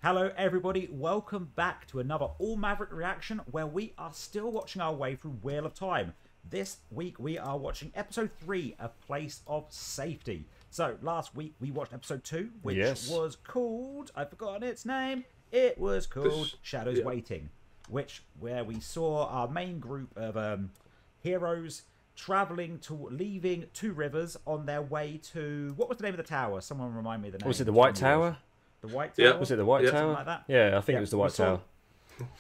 Hello everybody, welcome back to another All Maverick reaction where we are still watching our way through Wheel of Time. This week we are watching episode 3, A Place of Safety. So last week we watched episode 2, which was called, I've forgotten its name, it was called Shadows Waiting, where we saw our main group of heroes leaving Two Rivers on their way to, what was the name of the tower? Someone remind me the name. Was it the White Tower? The White Tower? Was it the White Tower? Something like that? Yeah, I think it was the White Tower.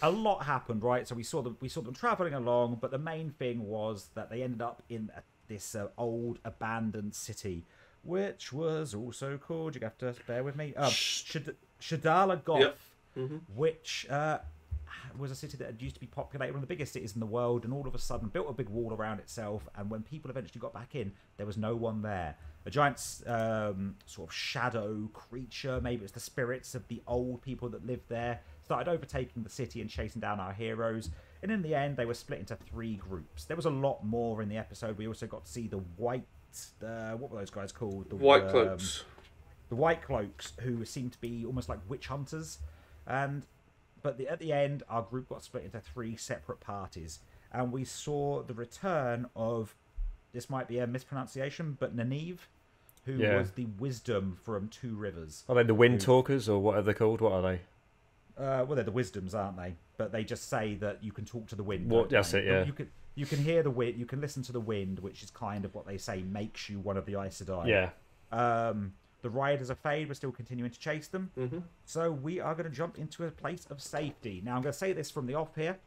A lot happened, right? So we saw them traveling along, but the main thing was that they ended up in this old abandoned city, which was also called, you have to bear with me, Shadala Goth, which was a city that had used to be populated, one of the biggest cities in the world, and all of a sudden built a big wall around itself, and when people eventually got back in, there was no one there. A giant sort of shadow creature, maybe it's the spirits of the old people that lived there, started overtaking the city and chasing down our heroes. And in the end, they were split into 3 groups. There was a lot more in the episode. We also got to see the what were those guys called? The White Cloaks. The White Cloaks, who seemed to be almost like witch hunters. But at the end, our group got split into 3 separate parties. And we saw the return of, this might be a mispronunciation, but Nynaeve, who was the wisdom from Two Rivers. Are they the Wind Talkers, or what are they called? What are they? Well, they're the wisdoms, aren't they? But they just say that you can talk to the wind. That's it, yeah. You can hear the wind, you can listen to the wind, which is kind of what they say makes you one of the Aes Sedai. Yeah. The Riders of Fade were still continuing to chase them. So we are going to jump into a place of safety. Now, I'm going to say this from the off here.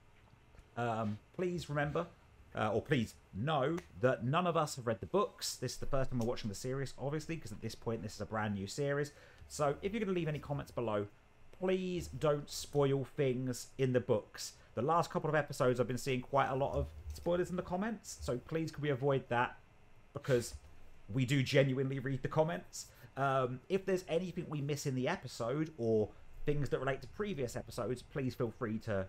Please remember, or please know, that none of us have read the books. This is the first time we're watching the series, obviously, because at this point this is a brand new series. So if you're going to leave any comments below, please don't spoil things in the books. The last couple of episodes I've been seeing quite a lot of spoilers in the comments, so please can we avoid that, because we do genuinely read the comments. If there's anything we miss in the episode or things that relate to previous episodes, please feel free to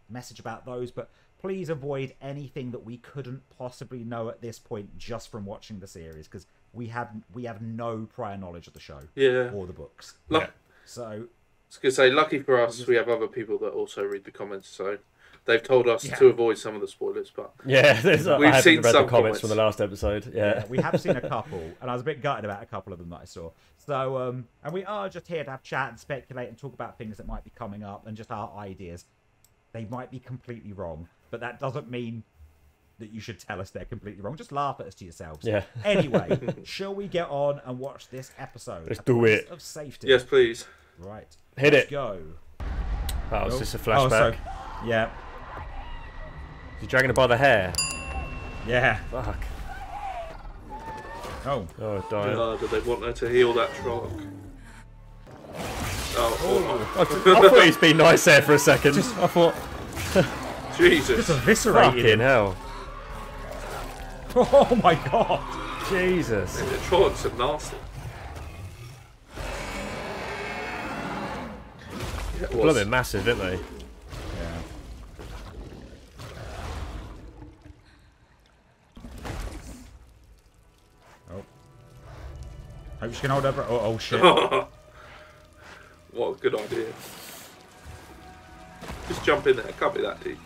message about those, but please avoid anything that we couldn't possibly know at this point just from watching the series, because we have no prior knowledge of the show or the books. So I was going to say, lucky for us, we have other people that also read the comments, so they've told us to avoid some of the spoilers. But we've seen some comments from the last episode. We have seen a couple, and I was a bit gutted about a couple of them that I saw. So, and we are just here to have chat and speculate and talk about things that might be coming up and just our ideas. They might be completely wrong, but that doesn't mean that you should tell us they're completely wrong. Just laugh at us to yourselves. Anyway, shall we get on and watch this episode? Let's do it. Of Safety. Yes, please. Right. Let's go. Oh, it's just a flashback. Yeah. He's dragging her by the hair. Yeah. Fuck. Oh, dying. Do they want her to heal that Trolloc? I thought he's been nice there for a second. I thought... Jesus. Just eviscerated. Fucking hell. Oh my god. Jesus. The Trollocs are nasty. A little bit massive, didn't they? Yeah. Oh. Hope she can hold over. Oh shit. What a good idea. Just jump in there. It can't be that deep.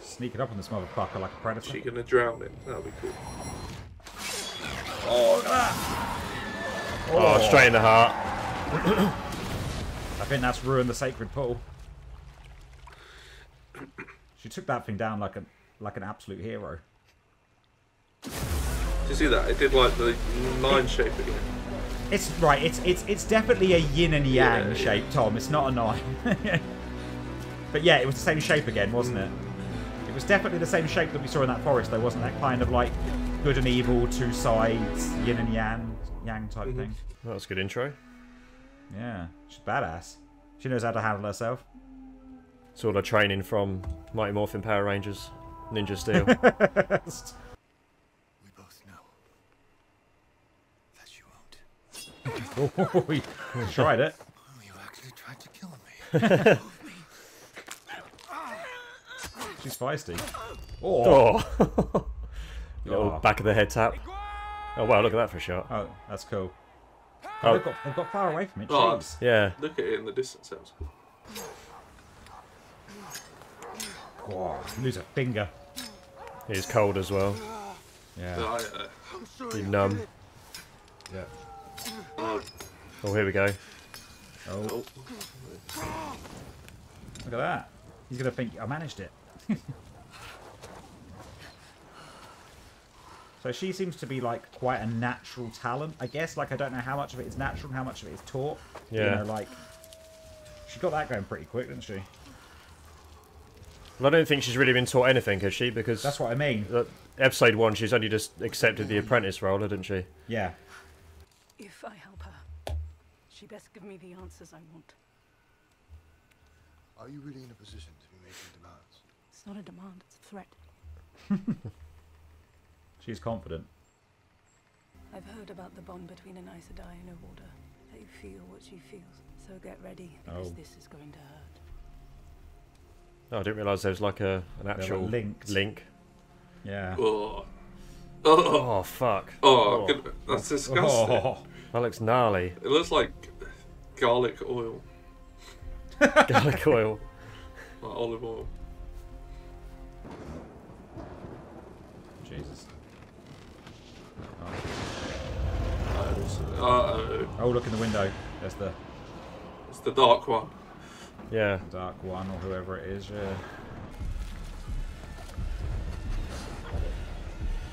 Sneaking up on this motherfucker like a predator. She's gonna drown him. That'll be cool. Oh, look at that. Oh, straight in the heart. I think that's ruined the sacred pool. She took that thing down like an absolute hero. Did you see that? It did like the 9 shape again. It's right. It's definitely a yin and yang shape, Tom. It's not a 9. But yeah, it was the same shape again, wasn't it? It was definitely the same shape that we saw in that forest, though, wasn't that kind of like good and evil, 2 sides, yin and yang type thing? That was a good intro. Yeah, she's badass. She knows how to handle herself. It's all her training from Mighty Morphin Power Rangers, Ninja Steel. We both know that you won't. Oh, we tried it. Oh, you actually tried to kill me. She's feisty. Little back of the head tap. Oh wow, look at that for a shot. Oh, that's cool. Oh, they've got far away from it. Oh, Jeez. Yeah. Look at it in the distance. That was cool. Oh, lose a finger. He's cold as well. Yeah. He's numb. Yeah. Oh, Oh, here we go. Oh. Look at that. He's gonna think I managed it. So she seems to be like quite a natural talent, I guess. Like I don't know how much of it is natural and how much of it is taught. Yeah. You know, like she got that going pretty quick, didn't she? Well, I don't think she's really been taught anything, has she? Because That's what I mean. episode 1, she's only just accepted the apprentice role, didn't she? Yeah. If I help her, she best give me the answers I want. Are you really in a position to be making demands? It's not a demand, it's a threat. She's confident. I've heard about the bond between an Aes Sedai and a warder. They feel what she feels. So get ready, because this is going to hurt. Oh, I didn't realise there was like an actual linked. link. Yeah. oh, Oh, fuck. oh, good. That's disgusting. Oh. That looks gnarly. It looks like garlic oil, Garlic oil. like olive oil. Jesus. Uh-oh. Oh, look in the window. There's the It's the dark one. Yeah. dark one or whoever it is, yeah.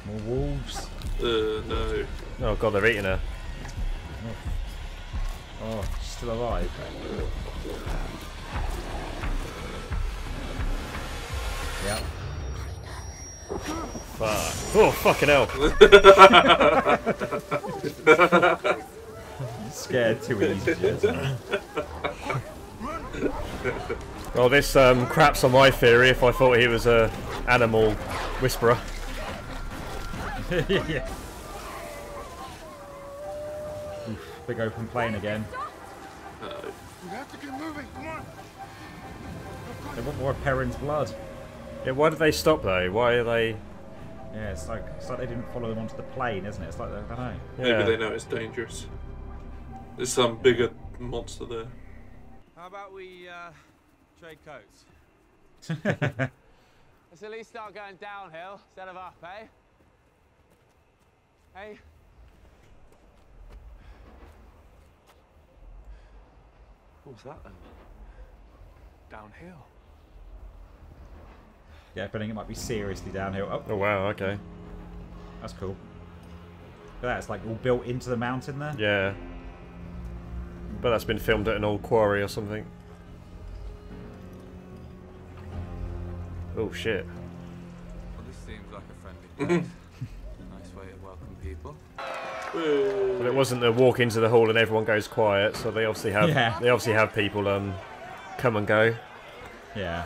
More wolves. No. Oh, God, they're eating her. Oh, she's still alive. Yep. Fuck. Oh, fucking hell. Scared too easy, Jez. Well, this craps on my theory if I thought he was a animal whisperer. Yeah. Oof, big open plain again. We have to get moving. Come on. They want more of Perrin's blood. Yeah, why did they stop though? Why are they... Yeah, it's like they didn't follow them onto the plane, isn't it? It's like I don't know. Yeah. Maybe they know it's dangerous. There's some bigger monster there. How about we trade coats? Let's at least start going downhill instead of up, eh? Hey? What was that then? Downhill. Yeah, I think it might be seriously downhill. Oh, Oh, wow, okay. that's cool. Look at that, it's like all built into the mountain there. Yeah. But that's been filmed at an old quarry or something. Oh, shit. Well, this seems like a friendly place. Nice way to welcome people. But it wasn't the walk into the hall and everyone goes quiet, so they obviously have they obviously have people come and go. Yeah.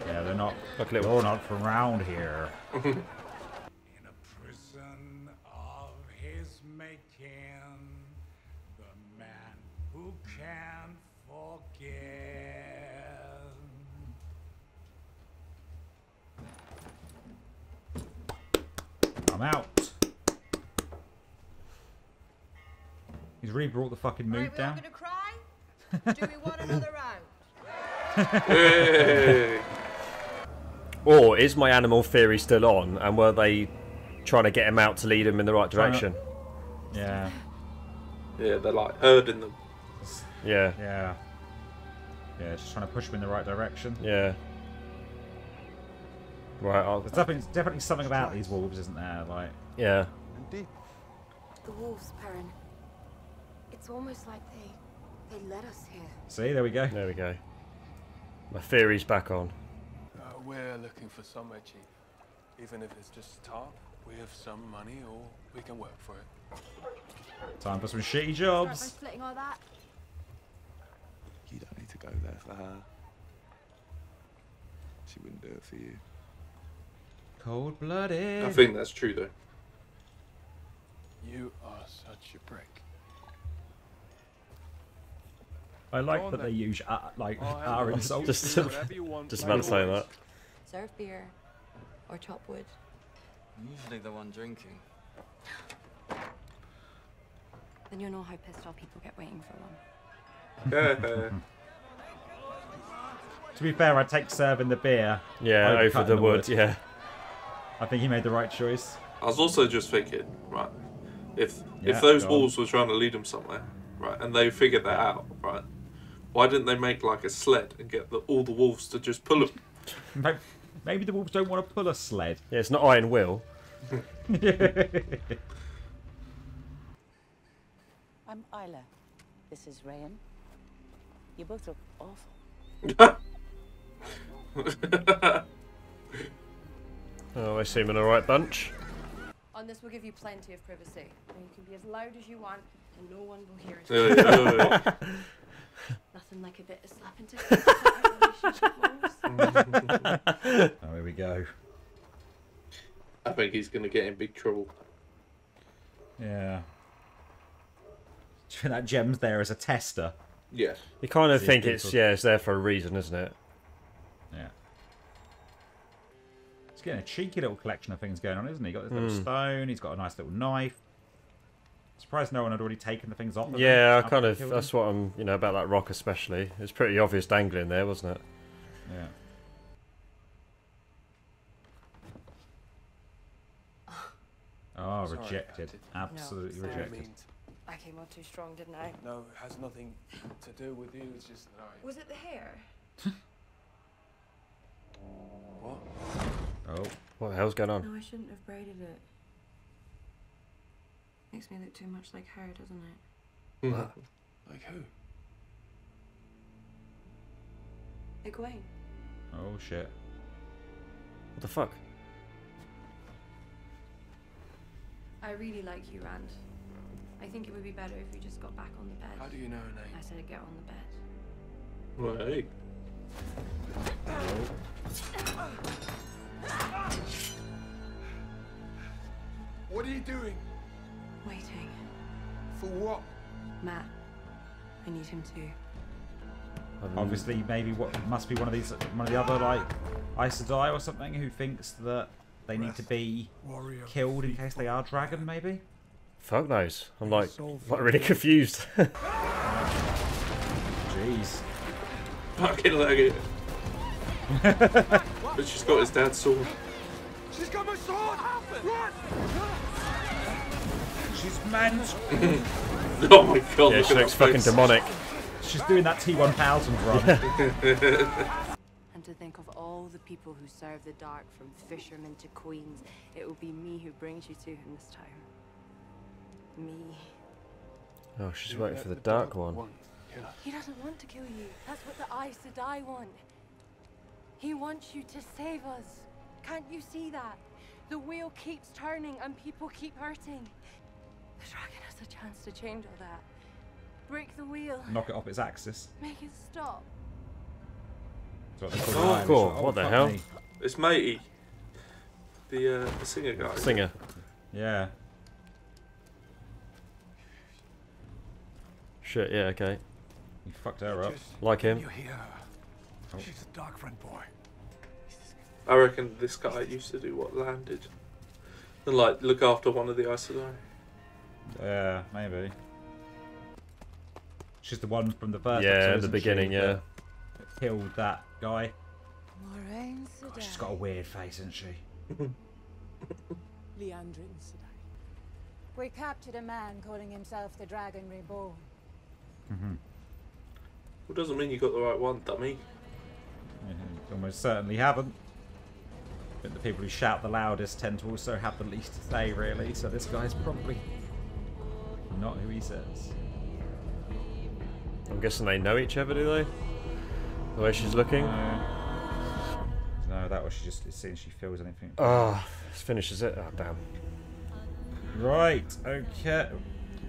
Yeah, they're not. Like a little... You're not from around here. In a prison of his making, the man who can't forget. I'm out. He's really brought the fucking mood down. Gonna cry? Do we want another round? Hey. Or is my animal theory still on, and were they trying to get him out to lead him in the right direction? Yeah. Yeah, they're like herding them. Yeah. Yeah. Yeah, just trying to push him in the right direction. Yeah. Right, There's definitely something about these wolves, isn't there? Like. Yeah. Indeed. The wolves, Perrin. It's almost like they led us here. See, there we go. There we go. My theory's back on. We're looking for somewhere cheap. Even if it's just a tarp, we have some money or we can work for it. Time for some shitty Start by jobs. splitting all that. You don't need to go there for her. She wouldn't do it for you. Cold-blooded. I think that's true though. You are such a prick. I like that they use our insults. Just about to say that. Serve beer or chop wood. I'm usually the one drinking. Then you'll know how pissed off people get waiting for one. To be fair, I'd take serving the beer. Yeah, over the wood, yeah. I think he made the right choice. I was also just thinking, right, if those wolves were trying to lead them somewhere, right, and they figured that out, right, why didn't they make like a sled and get all the wolves to just pull them? Maybe the wolves don't want to pull a sled. Yeah, it's not Iron Will. I'm Isla. This is Rayan. You both look awful. Oh, they seem an alright bunch. On this, we'll give you plenty of privacy. And you can be as loud as you want, and no one will hear it. Nothing like a bit of slapping to Oh, here we go. I think he's going to get in big trouble. Yeah. That gem's there as a tester. Yeah. You kind of think it's there for a reason, isn't it? Yeah. He's getting a cheeky little collection of things going on, isn't he? Got this little stone, he's got a nice little knife. Surprised no one had already taken the things off of Yeah, him. that's what I'm, about that rock especially. It's pretty obvious dangling there, wasn't it? Yeah. Oh, rejected. Absolutely rejected. I came on too strong, didn't I? No, it has nothing to do with you. It's just that I... Was it the hair? What? Oh. What the hell's going on? No, I shouldn't have braided it. Makes me look too much like her, doesn't it? What? Like who? Egwene. Oh, shit. What the fuck? I really like you, Rand. I think it would be better if you just got back on the bed. How do you know her name? I said get on the bed. Right. What are you doing? Waiting. For what? Matt. I need him too. Obviously, maybe must be one of the other like Aes Sedai or something who thinks that they need to be killed in case they are dragon, maybe. Fuck knows. I'm like really confused. Jeez. Fucking leg it. But she's got his dad's sword. She's got my sword! Run! She's meant. Oh my god. Yeah, she looks fucking demonic. She's doing that T-1000 run. And to think of all the people who serve the dark, from fishermen to queens, it will be me who brings you to him this time. Me. Oh, she's waiting for the dark one. He doesn't want to kill you. That's what the Aes Sedai want. He wants you to save us. Can't you see that? The wheel keeps turning and people keep hurting. The dragon has a chance to change all that. Break the wheel. Knock it off its axis. Make it stop. That's what they call it. Cool. What the hell? It's Matey. The singer guy. Singer. Yeah. Shit, yeah, okay. You fucked her up. Like him. You hear her? She's a Darkfriend boy. I reckon this guy used to do what Lan did. And like look after one of the Aes Sedai. Yeah, maybe. She's the one from the first Yeah, episode, the isn't beginning, she, yeah. that killed that guy. God, she's got a weird face, isn't she? Leandrin Sedai. We captured a man calling himself the Dragon Reborn. Well, doesn't mean you got the right one, dummy. You almost certainly haven't. But the people who shout the loudest tend to also have the least to say, really. So this guy's probably not who he says. I'm guessing they know each other, do they? The way she's looking? No, that was she just as soon as she feels anything. Oh, this finishes it. Oh, damn. Right, okay.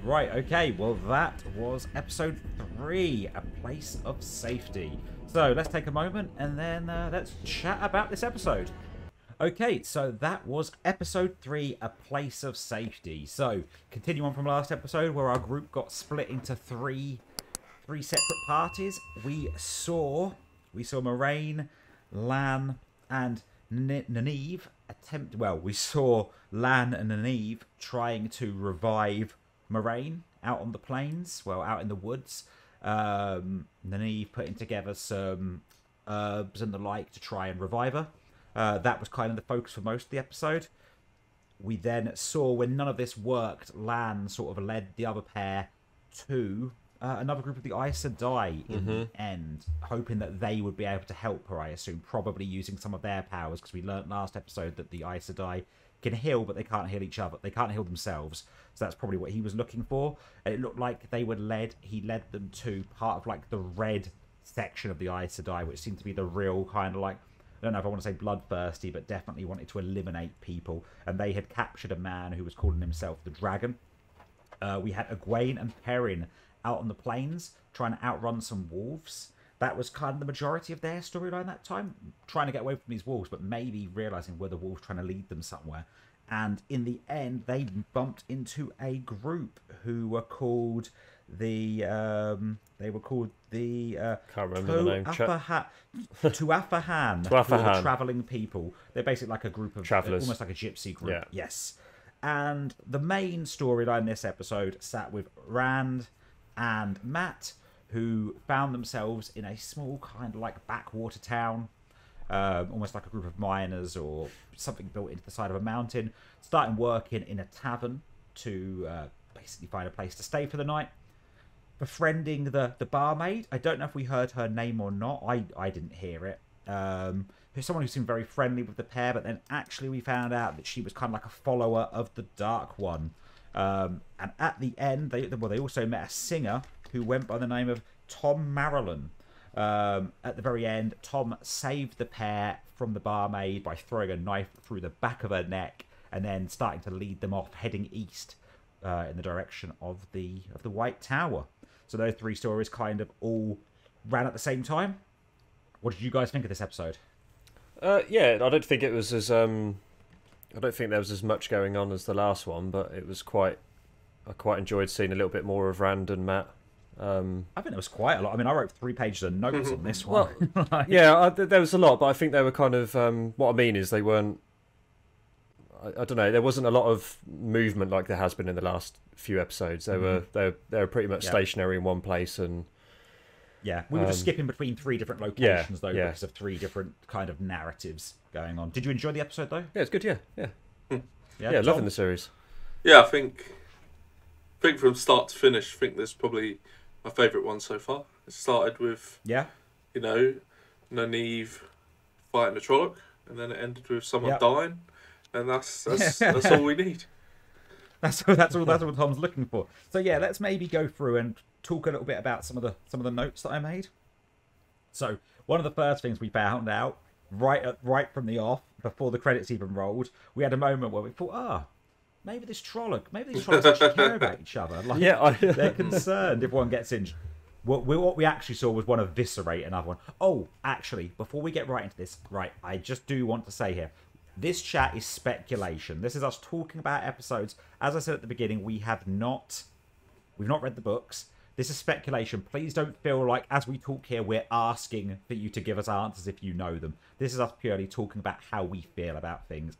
Right, okay. Well, that was episode 3, A Place of Safety. So let's take a moment and then let's chat about this episode. Okay, so that was episode 3, A Place of Safety. So, continue on from last episode where our group got split into three separate parties. We saw Moraine, Lan, and Nynaeve attempt. Well, we saw Lan and Nynaeve trying to revive Moraine out on the plains, well, out in the woods. Nynaeve putting together some herbs and the like to try and revive her. That was kind of the focus for most of the episode. We then saw, when none of this worked, Lan sort of led the other pair to another group of the Aes Sedai in the end, hoping that they would be able to help her, I assume, probably using some of their powers, because we learnt last episode that the Aes Sedai can heal, but they can't heal each other. They can't heal themselves. So that's probably what he was looking for. And it looked like he led them to part of like the red section of the Aes Sedai, which seemed to be the real kind of like, I don't know if I want to say bloodthirsty, but definitely wanted to eliminate people. And they had captured a man who was calling himself the Dragon. We had Egwene and Perrin out on the plains trying to outrun some wolves. That was kind of the majority of their storyline that time, trying to get away from these wolves, but maybe realizing were the wolves trying to lead them somewhere. And in the end, they bumped into a group who were called the can't remember the name. Tuathahan. The traveling people. They're basically like a group of travelers, almost like a gypsy group. Yeah. Yes. And the main storyline this episode sat with Rand and Matt, who found themselves in a small kind of like backwater town, almost like a group of miners or something built into the side of a mountain, starting working in a tavern to basically find a place to stay for the night. Befriending the barmaid. I don't know if we heard her name or not. I didn't hear it. Who's someone who seemed very friendly with the pair, but then actually we found out that she was kind of like a follower of the Dark One. And at the end, they also met a singer who went by the name of Thom Merrilin. At the very end, Tom saved the pair from the barmaid by throwing a knife through the back of her neck and then starting to lead them off, heading east in the direction of the White Tower. So those three stories kind of all ran at the same time. What did you guys think of this episode? Yeah, I don't think it was as I don't think there was as much going on as the last one, but it was I quite enjoyed seeing a little bit more of Rand and Matt. I think there was quite a lot. I mean, I wrote 3 pages of notes on this one. Well, yeah, there was a lot, but I think they were kind of what I mean is they weren't. I don't know. There wasn't a lot of movement like there has been in the last few episodes. They were pretty much stationary in one place, and yeah, we were just skipping between 3 different locations because of 3 different kind of narratives going on. Did you enjoy the episode though? Yeah, it's good. Yeah, loving the series. Yeah, I think from start to finish, I think this is probably my favourite one so far. It started with Nynaeve fighting the Trolloc, and then it ended with someone dying. And that's all we need. That's what Tom's looking for. So yeah, let's maybe go through and talk a little bit about some of the notes that I made. So one of the first things we found out right from the off, before the credits even rolled, we had a moment where we thought, maybe these Trollocs actually care about each other. Like, they're concerned if one gets injured. What we actually saw was one eviscerate another one. Oh, actually, before we get right into this, I just do want to say here, this chat is speculation. This is us talking about episodes. As I said at the beginning, we've not read the books. This is speculation. Please don't feel like, as we talk here, we're asking for you to give us answers if you know them. This is us purely talking about how we feel about things.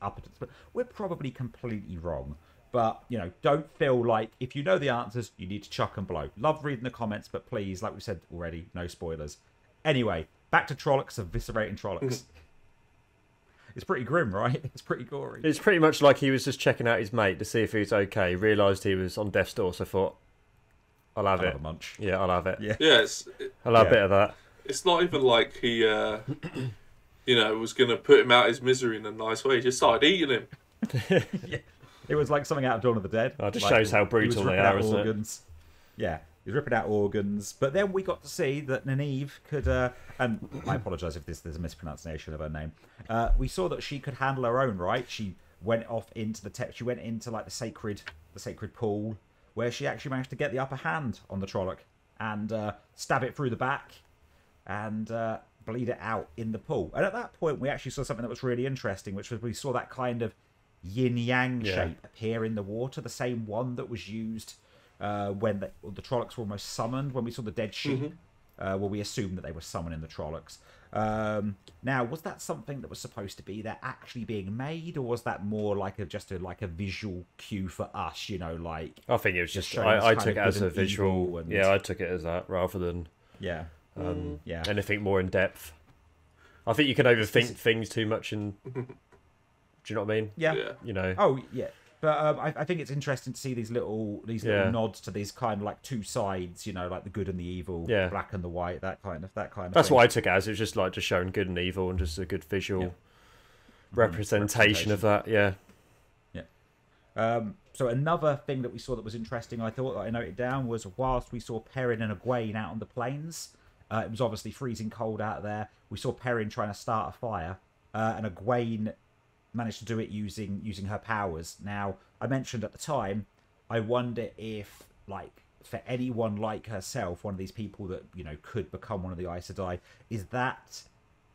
We're probably completely wrong. But, don't feel like if you know the answers, you need to chuck and blow. Love reading the comments, but please, like we said already, no spoilers. Anyway, back to Trollocs, eviscerating Trollocs. It's pretty grim, right? It's pretty gory. It's pretty much like he was just checking out his mate to see if he was okay. Realised he was on death's door, so thought, I'll have a munch. Yeah, I'll have it. Yeah, I'll have a bit of that. It's not even like he, was going to put him out his misery in a nice way. He just started eating him. It was like something out of Dawn of the Dead. It just shows how brutal they are, isn't it? Yeah. He's ripping out organs, but then we got to see that Nynaeve could, and I apologise if there's a mispronunciation of her name. We saw that she could handle her own, right? She went off into she went into like the sacred pool, where she actually managed to get the upper hand on the Trolloc and stab it through the back and bleed it out in the pool. And at that point, we actually saw something that was really interesting, which was we saw that kind of yin-yang shape appear in the water, the same one that was used when the Trollocs were almost summoned, when we saw the dead sheep Well, we assume that they were summoning the Trollocs. Now, was that something that was supposed to be there actually being made, or was that more like a visual cue for us? You know, like I think it was just I took it as a visual. I took it as that rather than anything more in depth. I think you can overthink things too much, and do you know what I mean? Yeah. You know. Oh yeah. But I think it's interesting to see these little nods to these kind of like two sides, you know, like the good and the evil, black and the white, that kind of That's thing. what I took it as. It was just like just showing good and evil and just a good visual representation of that. Yeah. Yeah. So another thing that we saw that was interesting, I thought that I noted down, was whilst we saw Perrin and Egwene out on the plains, it was obviously freezing cold out there. We saw Perrin trying to start a fire, and Egwene managed to do it using her powers. Now, I mentioned at the time, I wonder if, like, for anyone like herself, one of these people that, you know, could become one of the Aes Sedai, is that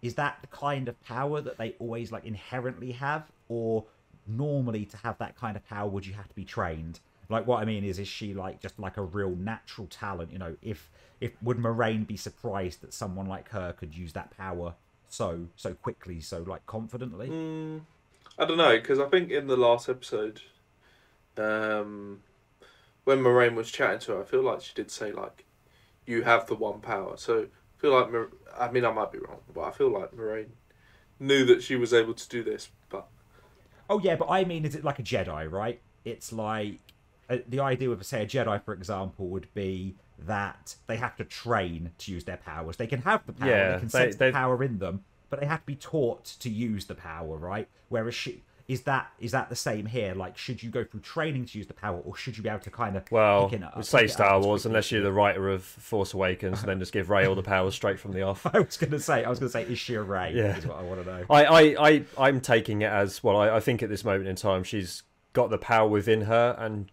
the kind of power that they always, like, inherently have? Or normally to have that kind of power, would you have to be trained? Like, what I mean is she, like, just, like, a real natural talent? You know, if would Moraine be surprised that someone like her could use that power so quickly, so, like, confidently? I don't know, because I think in the last episode, when Moraine was chatting to her, I feel like she did say, like, you have the one power. So I feel like, I mean, I might be wrong, but I feel like Moraine knew that she was able to do this, but... Oh, yeah, but I mean, is it like a Jedi, right? It's like, the idea of, say, a Jedi, for example, would be that they have to train to use their powers. They can have the power, they can sense the power in them, but they have to be taught to use the power, right? Whereas is that the same here? Like, should you go through training to use the power, or should you be able to kind of say Star Wars, unless you're the writer of Force Awakens, and then just give Rey all the powers straight from the off. I was gonna say, is she a Rey? Yeah. Is what I want to know. I'm taking it as well. I think at this moment in time, she's got the power within her,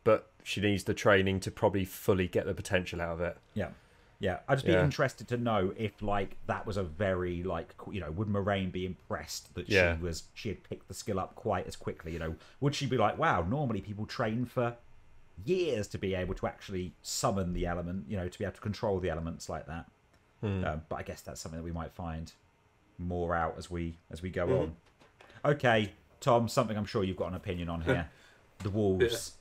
but she needs the training to probably fully get the potential out of it. Yeah. Yeah, I'd just be interested to know if, like, that was a very, like, you know, would Moraine be impressed that she had picked the skill up quite as quickly? You know, would she be like, wow, normally people train for years to be able to actually summon the element, you know, to be able to control the elements like that. But I guess that's something that we might find more out as we go on. Okay, Tom, something I'm sure you've got an opinion on here. The wolves.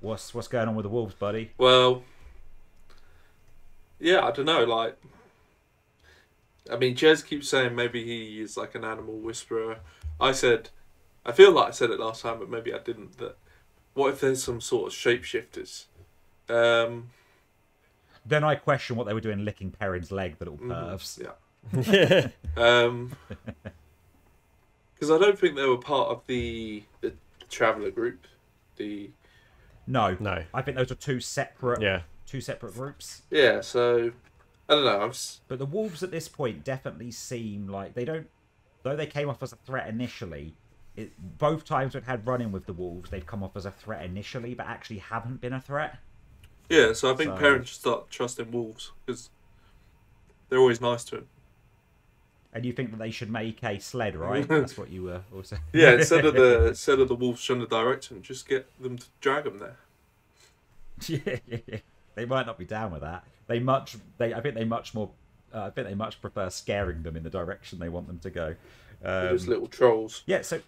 Yeah. What's going on with the wolves, buddy? Well, yeah, I don't know, like, I mean, Jez keeps saying maybe he is like an animal whisperer. I feel like I said it last time, but maybe I didn't, that what if there's some sort of shapeshifters? Then I question what they were doing licking Perrin's leg, the little pervs. Yeah. Because I don't think they were part of the Traveller group. No. I think those are two separate groups. Yeah, so I don't know. But the wolves at this point definitely seem like they don't. Though they came off as a threat initially, both times we've had run-in with the wolves, they've come off as a threat initially, but actually haven't been a threat. Yeah, so I think parents should start trusting wolves because they're always nice to him. And you think that they should make a sled, right? That's what you were also. Yeah, instead of the wolves trying to direct him, just get them to drag him there. Yeah. They might not be down with that. I think they much prefer scaring them in the direction they want them to go. Those little trolls. Yeah, so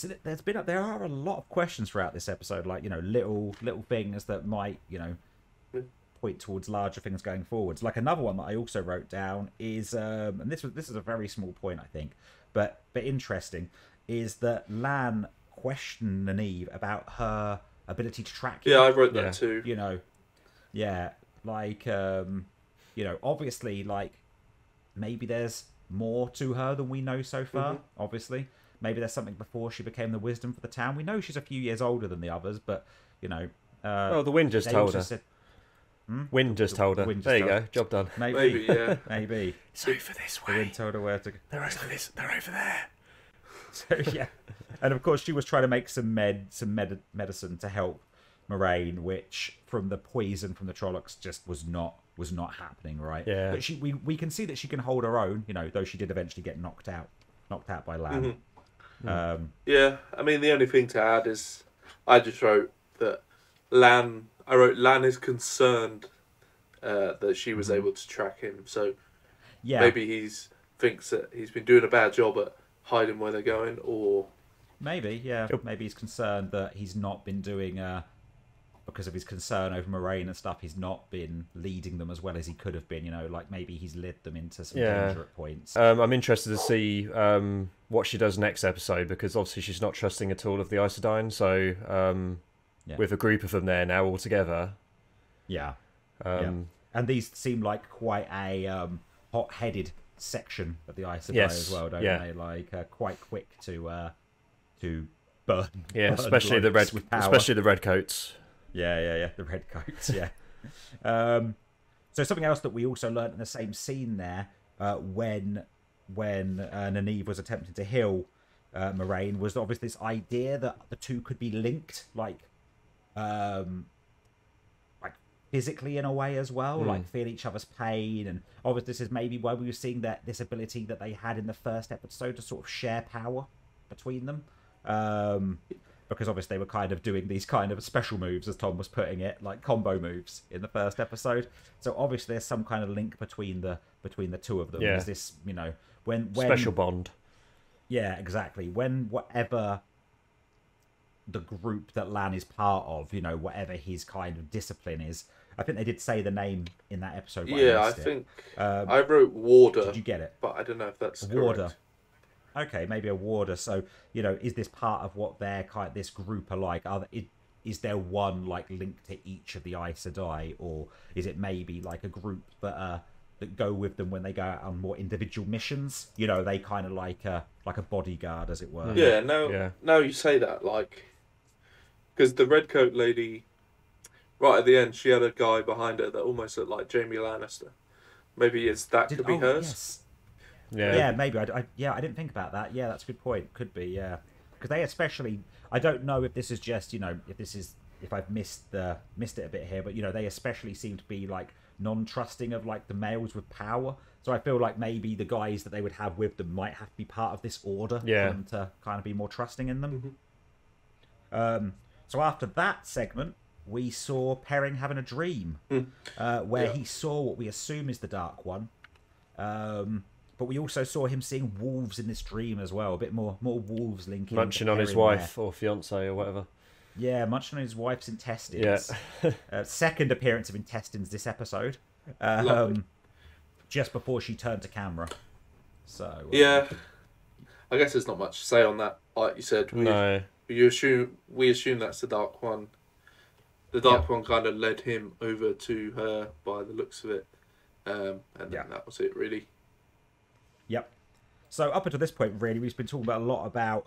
there are a lot of questions throughout this episode, like, you know, little things that might, you know, point towards larger things going forwards. Like another one that I also wrote down is, and this is a very small point, I think, but interesting, is that Lan questioned Nynaeve about her ability to track you. Yeah, I wrote that too. You know, yeah, like, you know, obviously, like, maybe there's more to her than we know so far, obviously. Maybe there's something before she became the wisdom for the town. We know she's a few years older than the others, but, you know... well, the wind just told her. Wind just told her. There you go, job done. Maybe, yeah. Maybe. It's over this way. The wind told her where to go. They're over there. So, yeah. And, of course, she was trying to make some medicine to help Moraine, which, from the poison from the Trollocs, just was not happening, right? Yeah. But we can see that she can hold her own, you know, though she did eventually get knocked out by Lan. Yeah, I mean, the only thing to add is I just wrote that Lan is concerned that she was able to track him. So maybe thinks that he's been doing a bad job at hiding where they're going, or maybe maybe he's concerned that he's not been doing because of his concern over Moraine and stuff, he's not been leading them as well as he could have been, like maybe he's led them into some danger at points. I'm interested to see what she does next episode, because obviously she's not trusting at all of the Aes Sedai, so with a group of them there now all together. And these seem like quite a hot-headed section of the Aes Sedai as well, don't they? Like quite quick to burn. Yeah, especially the red coats. Yeah, the red coats, so something else that we also learned in the same scene there, when Nynaeve was attempting to heal Moraine, was obviously this idea that the two could be linked, like physically in a way as well, like feel each other's pain. And obviously this is maybe why we were seeing this ability that they had in the first episode to sort of share power between them. Because obviously they were kind of doing these kind of special moves, as Tom was putting it, like combo moves in the first episode. So obviously there's some kind of link between the two of them. There's this, when special bond. Yeah, exactly. Whatever the group that Lan is part of, whatever his kind of discipline is. I think they did say the name in that episode. I think I wrote Warder. Did you get it? But I don't know if that's Warder. Correct. Okay, maybe a warder. So, is this part of what this group are like? Is there one like link to each of the Aes Sedai, or is it maybe like a group that go with them when they go out on more individual missions? They kind of like a bodyguard, as it were. Yeah. Now you say that, like, because the redcoat lady, right at the end, she had a guy behind her that almost looked like Jaime Lannister. Maybe could be hers. Yes. Yeah, maybe. I didn't think about that. Yeah, that's a good point. Could be, yeah. Because they especially, I don't know if this is just, if I've missed it a bit here, but they especially seem to be like non-trusting of like the males with power. So I feel like maybe the guys that they would have with them might have to be part of this order for them to kind of be more trusting in them. So after that segment, we saw Perrin having a dream where he saw what we assume is the Dark One. But we also saw him seeing wolves in this dream as well. A bit more wolves linking. Munching on his wife or fiance or whatever. Yeah, munching on his wife's intestines. Yeah. Second appearance of intestines this episode. Just before she turned to camera. So I guess there's not much to say on that. Like you said, we assume that's the Dark One. The Dark One kind of led him over to her by the looks of it, and then that was it, really. Yep. So up until this point, really, we've been talking about a lot about.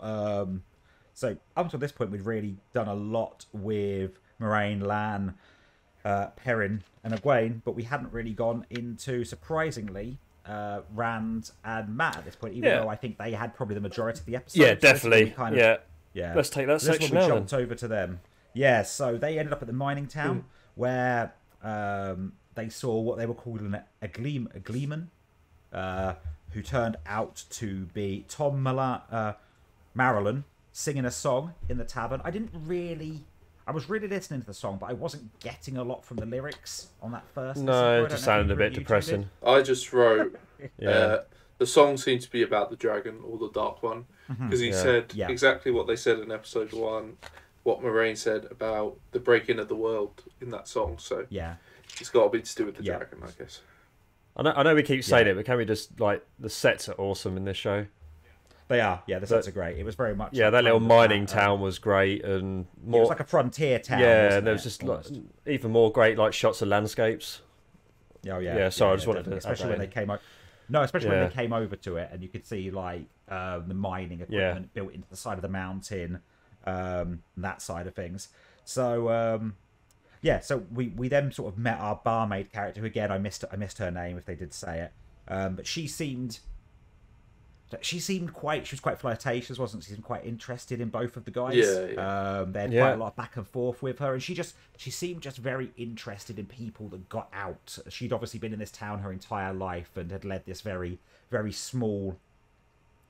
So up until this point, we'd really done a lot with Moraine, Lan, Perrin, and Egwene, but we hadn't really gone into, surprisingly, Rand and Matt at this point. Even though I think they had probably the majority of the episode. Yeah, definitely. Yeah. Let's take that section now. We jumped over to them. Yeah. So they ended up at the mining town where they saw what they were calling a gleeman. Who turned out to be Thom Merrilin singing a song in the tavern. I was really listening to the song, but I wasn't getting a lot from the lyrics on that first. No, it just sounded a bit depressing. I just wrote, the song seems to be about the dragon or the Dark One, because he said exactly what they said in episode 1, what Moraine said about the breaking of the world in that song. So it's got to be to do with the dragon, I guess. I know we keep saying it, but can we just, like, the sets are awesome in this show. They are, the sets are great. It was very much... Yeah, that little mining town was great, and more... It was like a frontier town, yeah, and there was just even more great, like, shots of landscapes. Oh, yeah. Yeah, sorry, I just wanted to... Especially when they came over... No, especially when they came over to it, and you could see, like, the mining equipment built into the side of the mountain, and that side of things. So... so we then sort of met our barmaid character, who, again, I missed her name if they did say it. But she was quite flirtatious, wasn't she? She seemed quite interested in both of the guys. They had quite a lot of back and forth with her, and she seemed just very interested in people that got out. She'd obviously been in this town her entire life and had led this very, very small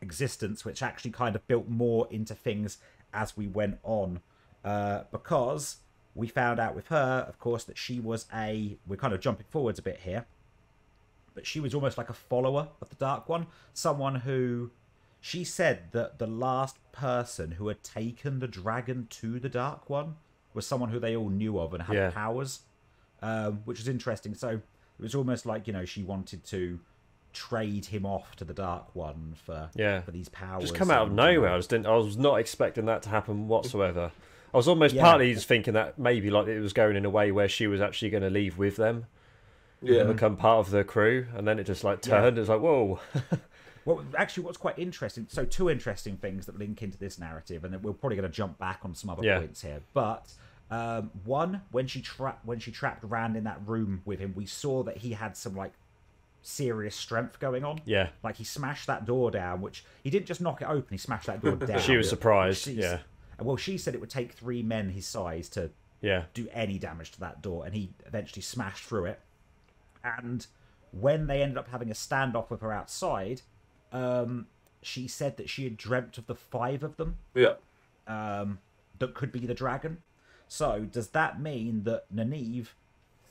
existence, which actually kind of built more into things as we went on, because we found out with her, of course, that she was we're kind of jumping forwards a bit here, but she was almost like a follower of the Dark One. Someone who, she said that the last person who had taken the dragon to the Dark One was someone who they all knew of and had powers, which was interesting. So it was almost like, she wanted to trade him off to the Dark One for these powers. Just come out of nowhere. I was not expecting that to happen whatsoever. I was almost partly just thinking that maybe like it was going in a way where she was actually going to leave with them, and become part of the crew, and then it just like turned. It was like, whoa. Well, actually, what's quite interesting. So, two interesting things that link into this narrative, and then we're probably going to jump back on some other points here. But one, when she trapped Rand in that room with him, we saw that he had some like serious strength going on. Yeah, like he smashed that door down, which he didn't just knock it open; he smashed that door down. She was surprised. Well, she said it would take 3 men his size to do any damage to that door, and he eventually smashed through it. And when they ended up having a standoff with her outside, she said that she had dreamt of the 5 of them. Yeah. That could be the dragon. So does that mean that Nynaeve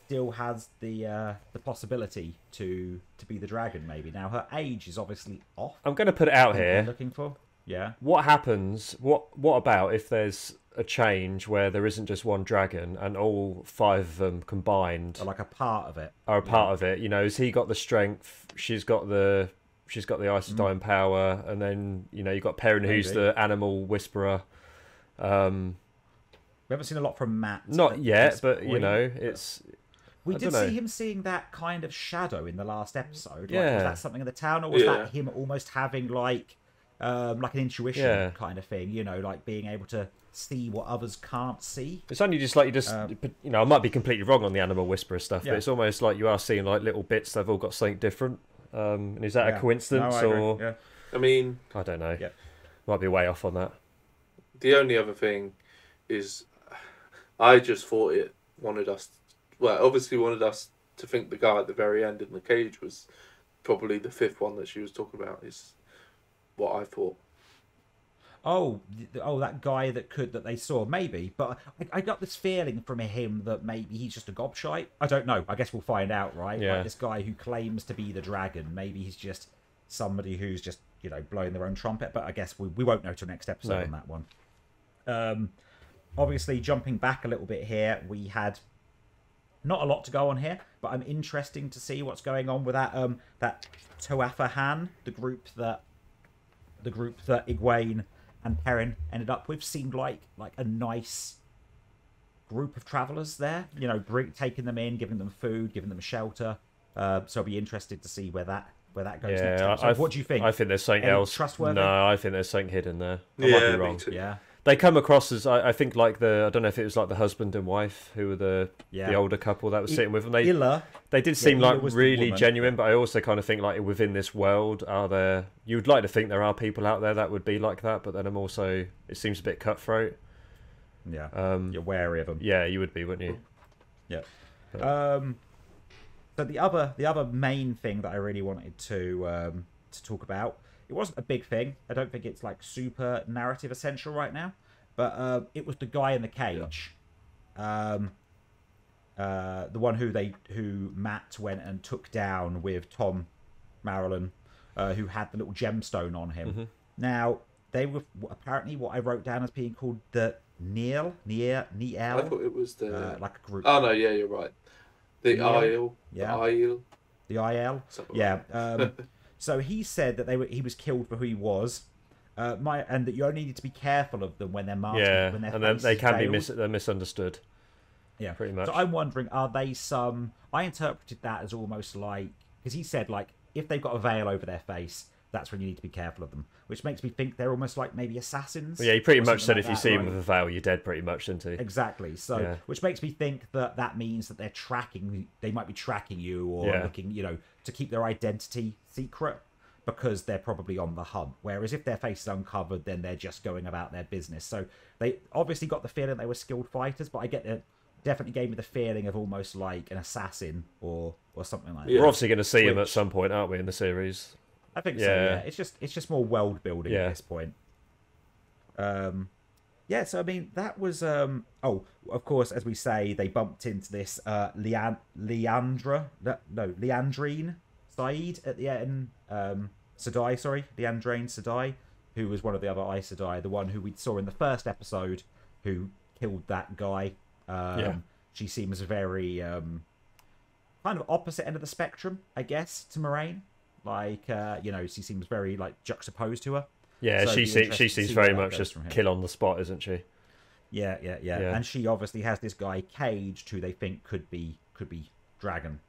still has the possibility to be the dragon? Maybe now her age is obviously off. I'm going to put it out here. Looking for. Yeah. What happens? What about if there's a change where there isn't just one dragon and all 5 of them combined are like a part of it? Are a part of it. Has he got the strength? She's got the Ice of Dying power, and then you've got Perrin, who's the animal whisperer. We haven't seen a lot from Matt. Not yet, but it's. We did see him seeing that kind of shadow in the last episode. Like, was that something in the town, or was that him almost having like an intuition kind of thing? Like being able to see what others can't see. It's only just like I might be completely wrong on the animal whisperer stuff, but it's almost like you are seeing like little bits. They've all got something different. And is that a coincidence or? I mean, I don't know. Might be way off on that. The only other thing is, I just thought it wanted us. Obviously wanted us to think the guy at the very end in the cage was probably the 5th one that she was talking about. Is what I thought. Oh, that guy that they saw, maybe. But I got this feeling from him that maybe he's just a gobshite. I don't know. I guess we'll find out, right? Yeah. Like this guy who claims to be the dragon. Maybe he's just somebody who's just, blowing their own trumpet. But I guess we won't know till next episode on that one. Obviously, jumping back a little bit here, we had not a lot to go on here, but I'm interested to see what's going on with that Toafahan, the group that Egwene and Perrin ended up with. Seemed like a nice group of travellers there. Taking them in, giving them food, giving them shelter. So I'll be interested to see where that goes next. What do you think? I think there's something else. Trustworthy? No, I think there's something hidden there. I might be wrong. Me too. Yeah. They come across as I think like I don't know if it was like the husband and wife who were the older couple that was sitting with them. They did seem like really genuine, but I also kind of think like within this world you would like to think there are people out there that would be like that, but then it seems a bit cutthroat. Yeah. You're wary of them. Yeah, you would be, wouldn't you? Yeah. So the other main thing that I really wanted to talk about, it wasn't a big thing. I don't think it's like super narrative essential right now, but it was the guy in the cage. The one who Matt went and took down with Thom Merrilin, who had the little gemstone on him. Mm-hmm. Now they were apparently what I wrote down as being called the Niel. I thought it was the like a group. Oh no, yeah, you're right. The Isle. Yeah. The Isle. Yeah. So he said that he was killed for who he was, and that you only need to be careful of them when they're masked. Yeah, when and then they can be they're misunderstood. Yeah, pretty much. So I'm wondering, are they some? I interpreted that as almost like, because he said like if they've got a veil over their face, that's when you need to be careful of them, which makes me think they're almost like maybe assassins. Well, yeah, he pretty much said if you see him with a veil, you're dead, pretty much, didn't he? Exactly. So, which makes me think that means that they might be tracking you or looking, to keep their identity secret because they're probably on the hunt. Whereas if their face is uncovered, then they're just going about their business. So they obviously got the feeling they were skilled fighters, but I get that. Definitely gave me the feeling of almost like an assassin or something like that. We're obviously going to see him at some point, aren't we, in the series? I think so. Yeah, it's just more world building at this point. Yeah, yeah, so I mean that was oh, of course, as we say, they bumped into this Leandrine Said at the end. Sedai, sorry, Leandraine Sedai, who was one of the other Aes Sedai, the one who we saw in the first episode, who killed that guy. She seems very kind of opposite end of the spectrum, I guess, to Moraine. Like, you know, she seems very like juxtaposed to her. Yeah, So she seems very much just kill on the spot, isn't she? Yeah. And she obviously has this guy caged who they think could be Dragon.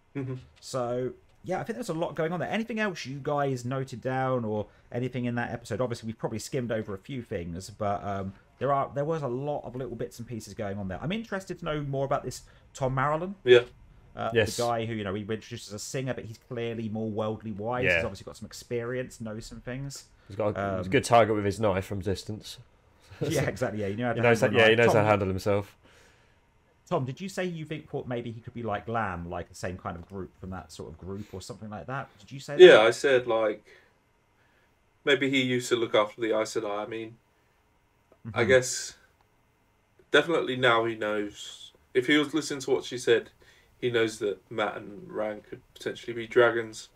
So yeah, I think there's a lot going on there. Anything else you guys noted down or anything in that episode? Obviously, we've probably skimmed over a few things, but there was a lot of little bits and pieces going on there. I'm interested to know more about this Thom Merrilin. Yeah. The guy who, you know, we introduced as a singer, but he's clearly more worldly wise. Yeah. He's obviously got some experience, knows some things. He's got a good target with his knife from distance. Yeah, exactly. Yeah, he knows how to handle himself. Tom, did you say you thought maybe he could be like Lamb, like the same kind of group from that sort of group or something like that? Did you say that? Yeah, I said like maybe he used to look after the Aes Sedai. I mean, I guess definitely now he knows. If he was listening to what she said, he knows that Matt and Rand could potentially be dragons.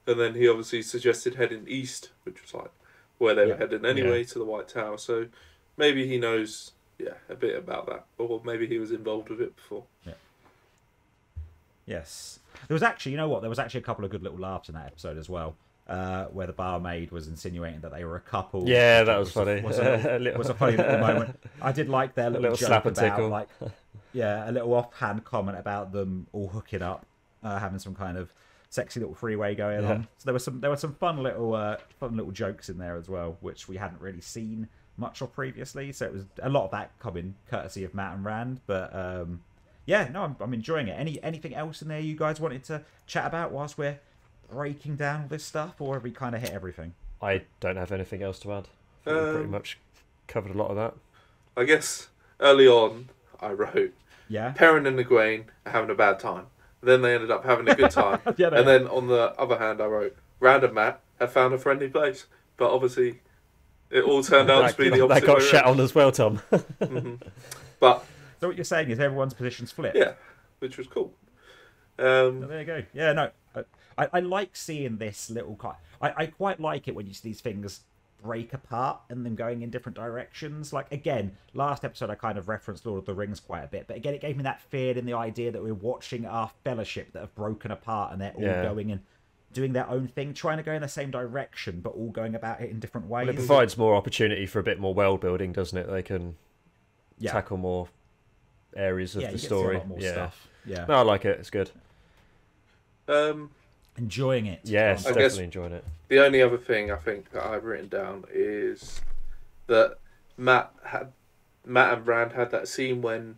And then he obviously suggested heading east, which was like where they were heading anyway, to the White Tower. So maybe he knows, a bit about that. Or maybe he was involved with it before. Yeah. Yes. There was actually, you know what? There was actually a couple of good little laughs in that episode as well. Where the barmaid was insinuating that they were a couple. Yeah, that was funny. Was a funny little moment. I did like their little joke slap and about, tickle. like, a little offhand comment about them all hooking up, having some kind of sexy little freeway going on. So there were some fun little jokes in there as well, which we hadn't really seen much of previously. So it was a lot of that coming courtesy of Matt and Rand. But I'm enjoying it. Anything else in there you guys wanted to chat about whilst we're breaking down all this stuff, or have we kind of hit everything? I don't have anything else to add. I think we pretty much covered a lot of that. I guess early on I wrote Perrin and Egwene are having a bad time. Then they ended up having a good time. And then on the other hand I wrote Rand and Matt have found a friendly place. But obviously it all turned out to be the opposite. That got shat on as well, Tom. But so what you're saying is everyone's positions flip. Yeah, which was cool. There you go. Yeah, no. I like seeing this little... I quite like it when you see these things break apart and then going in different directions. Like, again, last episode I kind of referenced Lord of the Rings quite a bit, but again, it gave me that fear in the idea that we're watching our fellowship that have broken apart and they're all going and doing their own thing, trying to go in the same direction, but all going about it in different ways. Well, it provides more opportunity for a bit more world building, doesn't it? They can tackle more areas of the story. A lot more stuff. Yeah. No, I like it. It's good. Enjoying it. Yes, definitely enjoying it. The only other thing I think that I've written down is that Matt and Rand had that scene when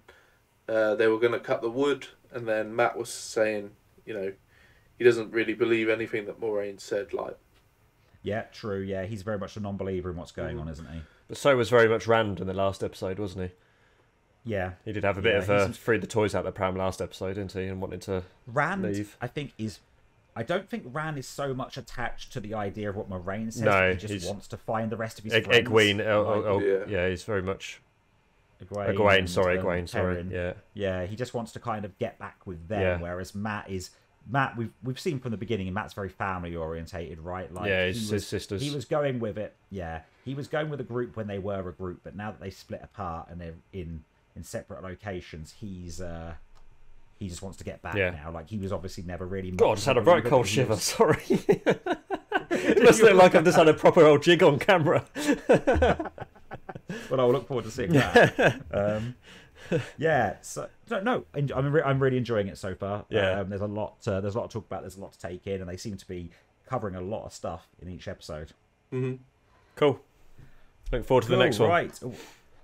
they were going to cut the wood, and then Matt was saying, you know, he doesn't really believe anything that Moraine said. Like, yeah, true. Yeah, he's very much a non-believer in what's going on, isn't he? But so was very much Rand in the last episode, wasn't he? Yeah, he did have a bit of freed the toys out the pram last episode, didn't he? And wanted to leave. I don't think Rand is so much attached to the idea of what Moraine says. No, he just wants to find the rest of his friends. Egwene, he's very much... Egwene, sorry. Yeah, he just wants to kind of get back with them, whereas Matt, we've seen from the beginning, and Matt's very family orientated, right? Like, his sisters. He was going with it. Yeah, he was going with a group when they were a group, but now that they split apart and they're in separate locations, he just wants to get back now. Like, he was obviously never really... God, I just had a right cold shiver, sorry. It must look like I've just had a proper old jig on camera. Well, I'll look forward to seeing that. So I'm really enjoying it so far. There's a lot to talk about. There's a lot to take in, and they seem to be covering a lot of stuff in each episode. Cool. Looking forward to the next one. Right.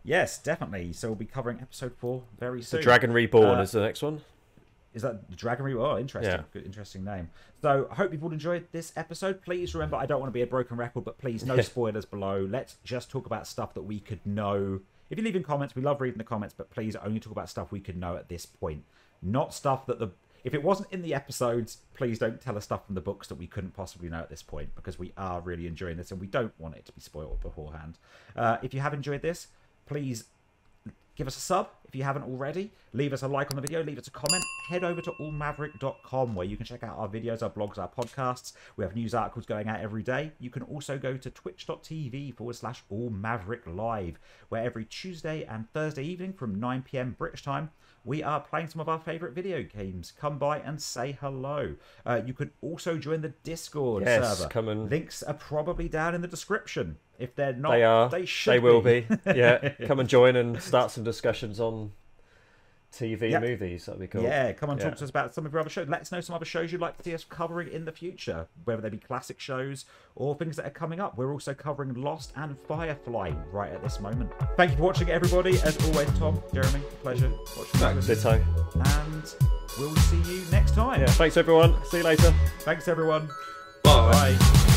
Yes, definitely. So we'll be covering episode 4 very soon. The Dragon Reborn is the next one. Is that the Dragon Reborn? Oh, interesting. Yeah. Good, interesting name. So I hope you've all enjoyed this episode. Please remember, I don't want to be a broken record, but please, no spoilers below. Let's just talk about stuff that we could know. If you leave in comments, we love reading the comments, but please only talk about stuff we could know at this point. Not stuff that if it wasn't in the episodes, please don't tell us stuff from the books that we couldn't possibly know at this point, because we are really enjoying this and we don't want it to be spoiled beforehand. If you have enjoyed this, please Give us a sub if you haven't already. Leave us a like on the video. Leave us a comment. Head over to allmaverick.com where you can check out our videos, our blogs, our podcasts. We have news articles going out every day. You can also go to twitch.tv/allmavericklive, where every Tuesday and Thursday evening from 9 PM British time, we are playing some of our favourite video games. Come by and say hello. You can also join the Discord server. Come and... Links are probably down in the description. If they're not, they are. They should. They will be. Yeah, come and join and start some discussions on TV and movies. That'd be cool. Yeah, come and talk to us about some of your other shows. Let us know some other shows you'd like to see us covering in the future, whether they be classic shows or things that are coming up. We're also covering Lost and Firefly right at this moment. Thank you for watching, everybody. As always, Tom, Jeremy, pleasure watching. Ditto. And we'll see you next time. Yeah, thanks everyone. See you later. Thanks everyone. Bye. Bye.